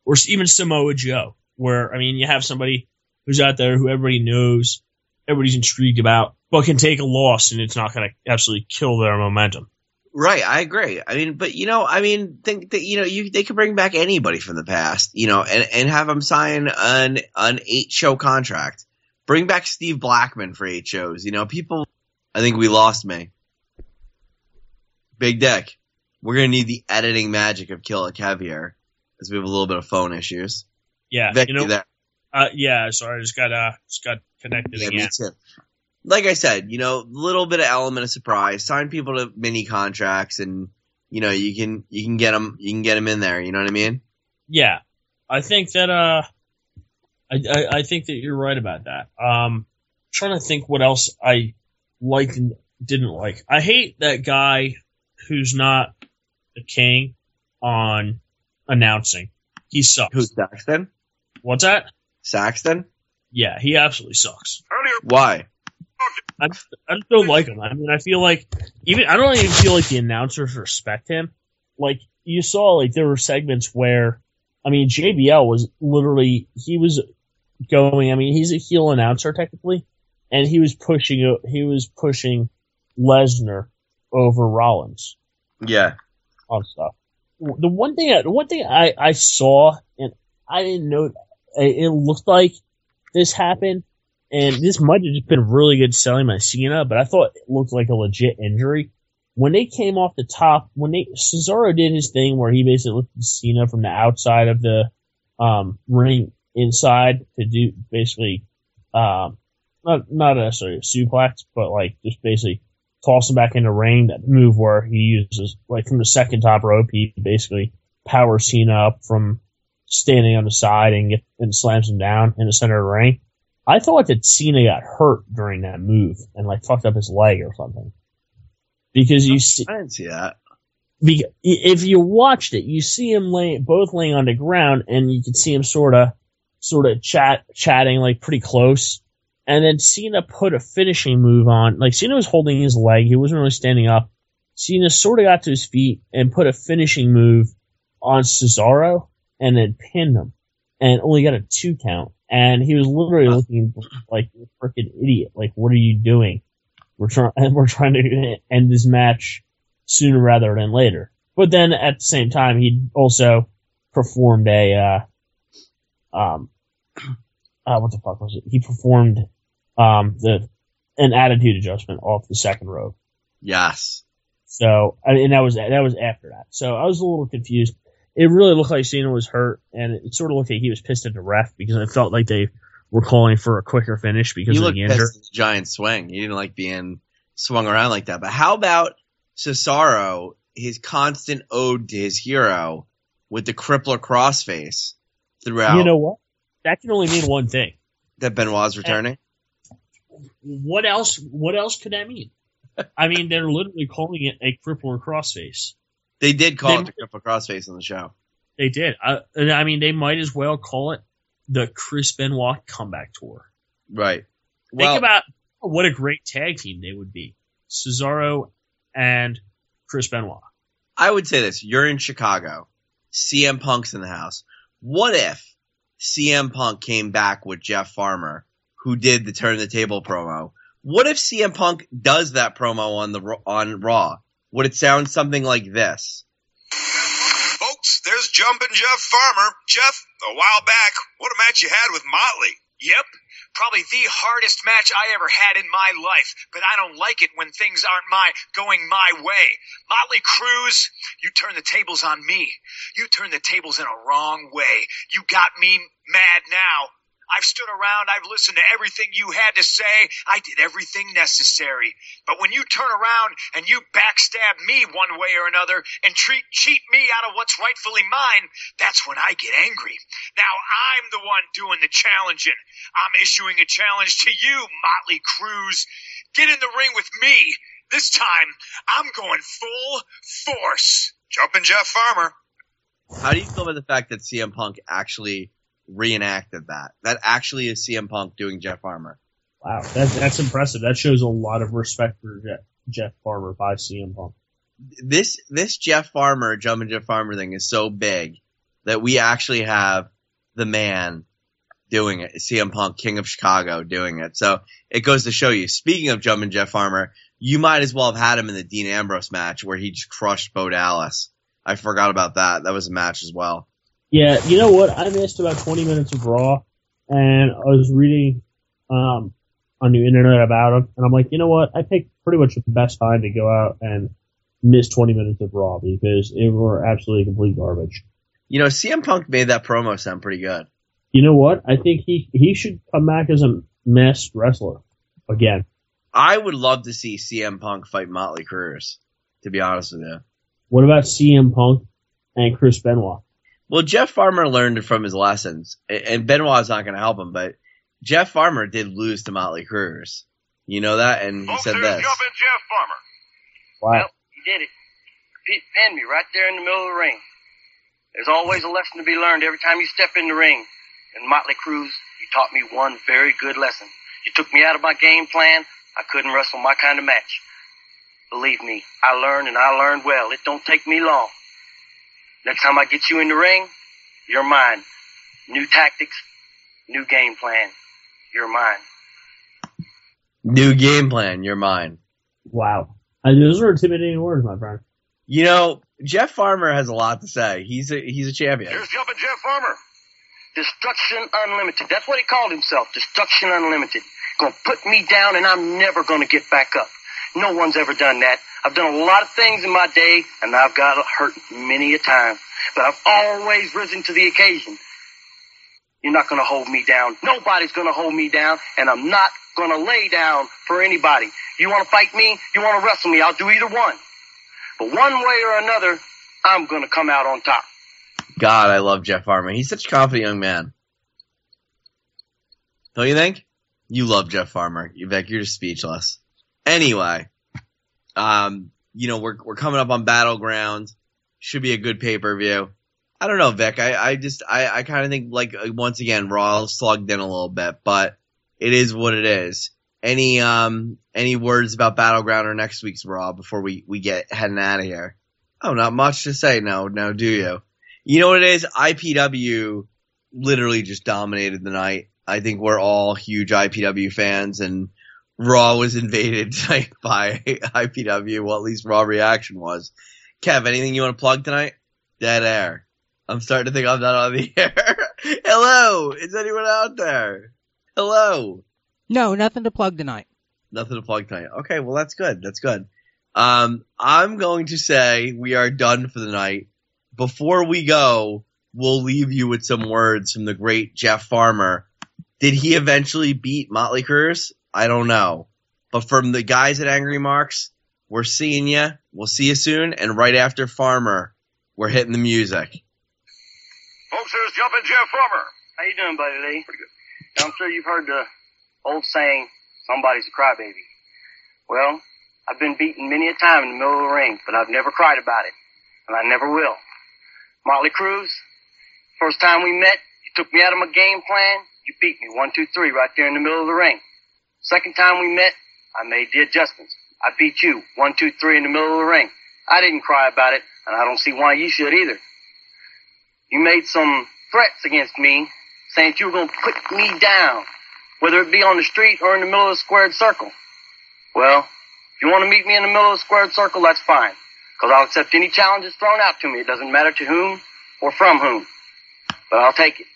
or even Samoa Joe, where, I mean, you have somebody who's out there who everybody knows, everybody's intrigued about, but can take a loss, and it's not going to absolutely kill their momentum. Right, I agree. I mean, but think that they could bring back anybody from the past, and have them sign an 8-show contract. Bring back Steve Blackman for 8 shows. People. I think we lost me. Big Dick. We're gonna need the editing magic of Kill a Kev here, as we have a little bit of phone issues. Yeah, Vic, you there? Yeah. Sorry, I just got connected again. Me too. Like I said, a little bit of element of surprise. Sign people to mini contracts, and you can get them in there. You know what I mean? Yeah, I think that I think that you're right about that. Trying to think what else I liked and didn't like. I hate that guy who's not the king on announcing. He sucks. Who's Saxton? What's that? Saxton? Yeah, he absolutely sucks. Why? I just don't like him. I mean, I feel like I don't even feel like the announcers respect him. Like you saw, like there were segments where, I mean, JBL was literally he's a heel announcer technically, and he was pushing Lesnar over Rollins. Yeah. On stuff. The one thing I saw, and I didn't know, it looked like this happened. And this might have just been really good selling by Cena, but I thought it looked like a legit injury. When they came off the top, Cesaro did his thing where he basically looked at Cena from the outside of the ring inside to do basically not necessarily a suplex, but like just basically toss him back in the ring. That move where he uses like from the second top rope, he basically powers Cena up from standing on the side and slams him down in the center of the ring. I thought that Cena got hurt during that move and like fucked up his leg or something. Because I didn't see that. If you watched it, you see him both laying on the ground, and you can see him sort of chatting like pretty close. And then Cena put a finishing move on. Like Cena was holding his leg, he wasn't really standing up. Cena sort of got to his feet and put a finishing move on Cesaro, and then pinned him, and only got a 2 count. And he was literally looking like a freaking idiot. Like, what are you doing? We're trying to end this match sooner rather than later. But then at the same time, he also performed what the fuck was it? He performed an attitude adjustment off the second rope. Yes. So, and that was after that. So I was a little confused. It really looked like Cena was hurt, and it sort of looked like he was pissed at the ref because it felt like they were calling for a quicker finish because of the injury. He looked pissed at the giant swing. He didn't like being swung around like that. But how about Cesaro, his constant ode to his hero with the crippler crossface throughout? You know what? That can only mean one thing. That Benoit's returning? What else could that mean? I mean, they're literally calling it a crippler crossface. They did call it the Cripple Crossface on the show. They did. I mean, they might as well call it the Chris Benoit comeback tour. Right. Think about what a great tag team they would be. Cesaro and Chris Benoit. I would say this. You're in Chicago. CM Punk's in the house. What if CM Punk came back with Jeff Farmer, who did the Turn the Table promo? What if CM Punk does that promo on Raw? Would it sound something like this? Folks, there's Jumpin' Jeff Farmer. Jeff, a while back, what a match you had with Motley. Yep. Probably the hardest match I ever had in my life, but I don't like it when things aren't going my way. Motley Cruz, you turn the tables on me. You turn the tables in a wrong way. You got me mad now. I've stood around, I've listened to everything you had to say, I did everything necessary. But when you turn around and you backstab me one way or another and cheat me out of what's rightfully mine, that's when I get angry. Now I'm the one doing the challenging. I'm issuing a challenge to you, Motley Cruz. Get in the ring with me. This time, I'm going full force. Jumpin' Jeff Farmer. How do you feel about the fact that CM Punk actually reenacted that? That actually is CM Punk doing Jeff Farmer. Wow, that's impressive. That shows a lot of respect for Jeff Farmer by CM Punk. This Jeff Farmer, Jumpin' Jeff Farmer thing is so big that we actually have the man doing it. CM Punk, King of Chicago, doing it. So it goes to show you, speaking of Jumpin' Jeff Farmer, you might as well have had him in the Dean Ambrose match where he just crushed Bo Dallas. I forgot about that. That was a match as well. Yeah, you know what? I missed about 20 minutes of Raw, and I was reading on the internet about him, and I'm like, you know what? I picked pretty much the best time to go out and miss 20 minutes of Raw because it were absolutely complete garbage. You know, CM Punk made that promo sound pretty good. You know what? I think he should come back as a masked wrestler again. I would love to see CM Punk fight Motley Cruz, to be honest with you. What about CM Punk and Chris Benoit? Well, Jeff Farmer learned from his lessons, and Benoit's not going to help him, but Jeff Farmer did lose to Motley Cruz. You know that? And he said this. Jumpin' Jeff Farmer. Wow. Well, he did it. Pinned me right there in the middle of the ring. There's always a lesson to be learned every time you step in the ring. And Motley Cruz, you taught me one very good lesson. You took me out of my game plan. I couldn't wrestle my kind of match. Believe me, I learned, and I learned well. It don't take me long. Next time I get you in the ring, you're mine. New tactics, new game plan. You're mine. New game plan, you're mine. Wow. Those are intimidating words, my friend. You know, Jeff Farmer has a lot to say. He's a champion. Here's Jumpin' Jeff Farmer. Destruction Unlimited. That's what he called himself. Destruction Unlimited. Gonna put me down and I'm never gonna get back up. No one's ever done that. I've done a lot of things in my day and I've got hurt many a time. But I've always risen to the occasion. You're not gonna hold me down. Nobody's gonna hold me down, and I'm not gonna lay down for anybody. You wanna fight me? You wanna wrestle me? I'll do either one. But one way or another, I'm gonna come out on top. God, I love Jeff Farmer. He's such a confident young man. Don't you think? You love Jeff Farmer. Vic, you're just speechless. Anyway, you know, we're coming up on Battleground. Should be a good pay-per-view. I don't know, Vic. I kind of think, like, once again, Raw slugged in a little bit, but it is what it is. Any words about Battleground or next week's Raw before we get heading out of here? Oh, not much to say. No, do you? You know what it is? IPW literally just dominated the night. I think we're all huge IPW fans, and Raw was invaded tonight by IPW. Well, at least Raw Reaction was. Kev, anything you want to plug tonight? Dead air. I'm starting to think I'm not on the air. Hello! Is anyone out there? Hello! No, nothing to plug tonight. Nothing to plug tonight. Okay, well, that's good. That's good. I'm going to say we are done for the night. Before we go, we'll leave you with some words from the great Jeff Farmer. Did he eventually beat Motley Cruz? I don't know. But from the guys at Angry Marks, we're seeing you. We'll see you soon. And right after Farmer, we're hitting the music. Folks, here's Jumpin' Jeff Farmer. How you doing, Buddy Lee? Pretty good. Now, I'm sure you've heard the old saying, somebody's a crybaby. Well, I've been beaten many a time in the middle of the ring, but I've never cried about it. And I never will. Motley Cruz, first time we met, you took me out of my game plan. You beat me 1, 2, 3 right there in the middle of the ring. Second time we met, I made the adjustments. I beat you 1, 2, 3 in the middle of the ring. I didn't cry about it, and I don't see why you should either. You made some threats against me, saying that you were going to put me down, whether it be on the street or in the middle of the squared circle. Well, if you want to meet me in the middle of the squared circle, that's fine, because I'll accept any challenges thrown out to me. It doesn't matter to whom or from whom, but I'll take it.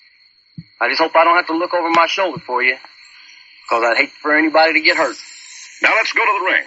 I just hope I don't have to look over my shoulder for you, because I'd hate for anybody to get hurt. Now let's go to the ring.